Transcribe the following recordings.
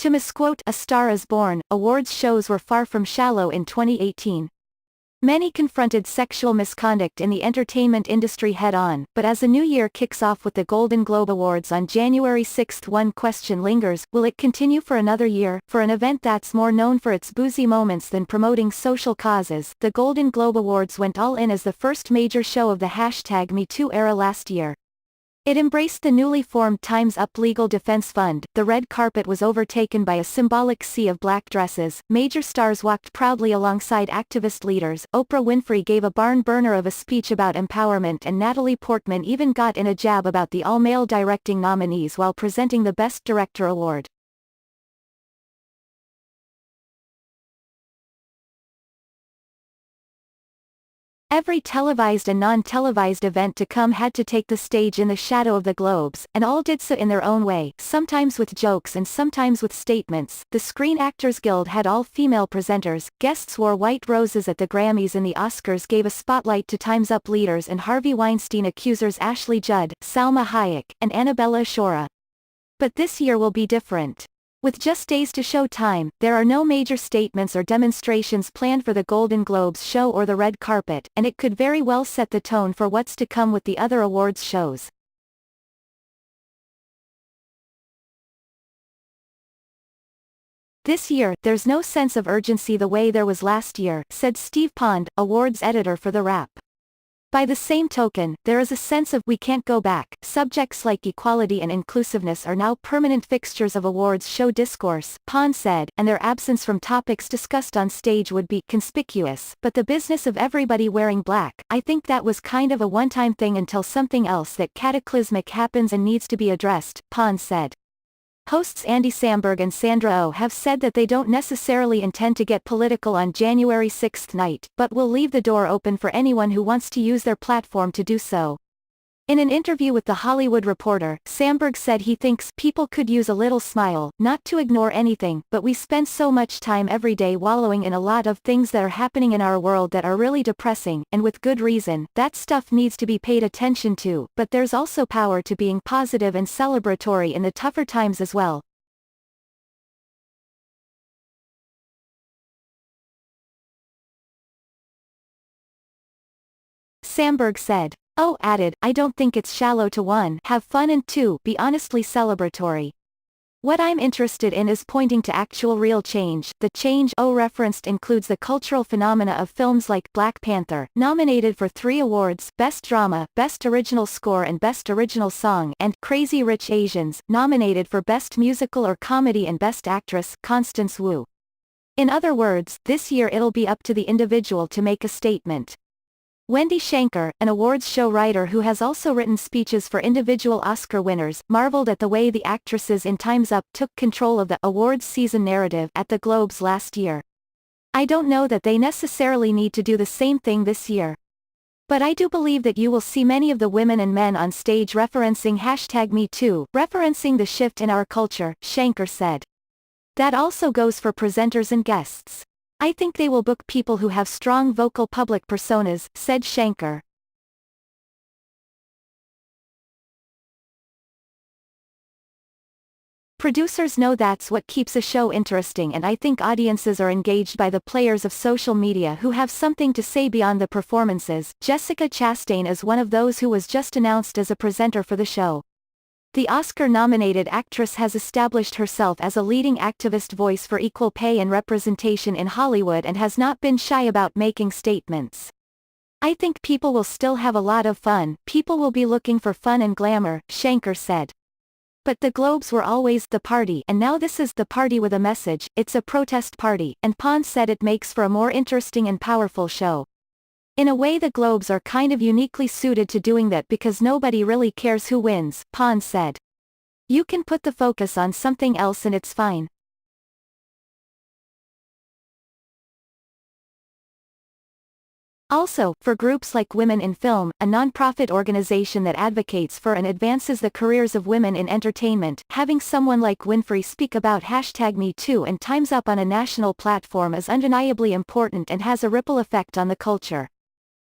To misquote A Star is Born, awards shows were far from shallow in 2018. Many confronted sexual misconduct in the entertainment industry head-on, but as the new year kicks off with the Golden Globe Awards on January 6, one question lingers: will it continue for another year? For an event that's more known for its boozy moments than promoting social causes, the Golden Globe Awards went all in as the first major show of the #MeToo era last year. It embraced the newly formed Time's Up Legal Defense Fund. The red carpet was overtaken by a symbolic sea of black dresses. Major stars walked proudly alongside activist leaders. Oprah Winfrey gave a barn burner of a speech about empowerment, and Natalie Portman even got in a jab about the all-male directing nominees while presenting the Best Director award. Every televised and non-televised event to come had to take the stage in the shadow of the Globes, and all did so in their own way, sometimes with jokes and sometimes with statements. The Screen Actors Guild had all-female presenters, guests wore white roses at the Grammys, and the Oscars gave a spotlight to Time's Up leaders and Harvey Weinstein accusers Ashley Judd, Salma Hayek, and Annabella Sciorra. But this year will be different. With just days to show time, there are no major statements or demonstrations planned for the Golden Globes show or the red carpet, and it could very well set the tone for what's to come with the other awards shows. This year, there's no sense of urgency the way there was last year, said Steve Pond, awards editor for The Wrap. By the same token, there is a sense of "we can't go back." Subjects like equality and inclusiveness are now permanent fixtures of awards show discourse, Pond said, and their absence from topics discussed on stage would be conspicuous. But the business of everybody wearing black, I think that was kind of a one-time thing until something else that cataclysmic happens and needs to be addressed, Pond said. Hosts Andy Samberg and Sandra Oh have said that they don't necessarily intend to get political on January 6 night, but will leave the door open for anyone who wants to use their platform to do so. In an interview with The Hollywood Reporter, Samberg said he thinks people could use a little smile, not to ignore anything, but we spend so much time every day wallowing in a lot of things that are happening in our world that are really depressing, and with good reason. That stuff needs to be paid attention to, but there's also power to being positive and celebratory in the tougher times as well. Samberg said. Oh, added, I don't think it's shallow to 1. Have fun and 2. Be honestly celebratory. What I'm interested in is pointing to actual real change. The change O referenced includes the cultural phenomena of films like Black Panther, nominated for 3 awards, Best Drama, Best Original Score and Best Original Song, and Crazy Rich Asians, nominated for Best Musical or Comedy and Best Actress, Constance Wu. In other words, this year it'll be up to the individual to make a statement. Wendy Shanker, an awards show writer who has also written speeches for individual Oscar winners, marveled at the way the actresses in Time's Up took control of the awards season narrative at the Globes last year. I don't know that they necessarily need to do the same thing this year. But I do believe that you will see many of the women and men on stage referencing #MeToo, referencing the shift in our culture, Shanker said. That also goes for presenters and guests. I think they will book people who have strong vocal public personas, said Shanker. Producers know that's what keeps a show interesting, and I think audiences are engaged by the players of social media who have something to say beyond the performances. Jessica Chastain is one of those who was just announced as a presenter for the show. The Oscar-nominated actress has established herself as a leading activist voice for equal pay and representation in Hollywood and has not been shy about making statements. I think people will still have a lot of fun. People will be looking for fun and glamour, Shanker said. But the Globes were always the party, and now this is the party with a message. It's a protest party, and Pond said it makes for a more interesting and powerful show. In a way, the Globes are kind of uniquely suited to doing that because nobody really cares who wins, Pond said. You can put the focus on something else and it's fine. Also, for groups like Women in Film, a non-profit organization that advocates for and advances the careers of women in entertainment, having someone like Winfrey speak about #MeToo and Time's Up on a national platform is undeniably important and has a ripple effect on the culture.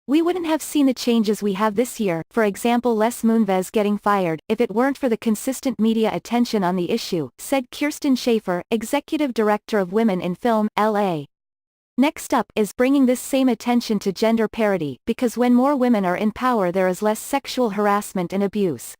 We wouldn't have seen the changes we have this year, for example Les Moonves getting fired, if it weren't for the consistent media attention on the issue, said Kirsten Schaefer, Executive Director of Women in Film, LA. Next up is bringing this same attention to gender parity, because when more women are in power there is less sexual harassment and abuse.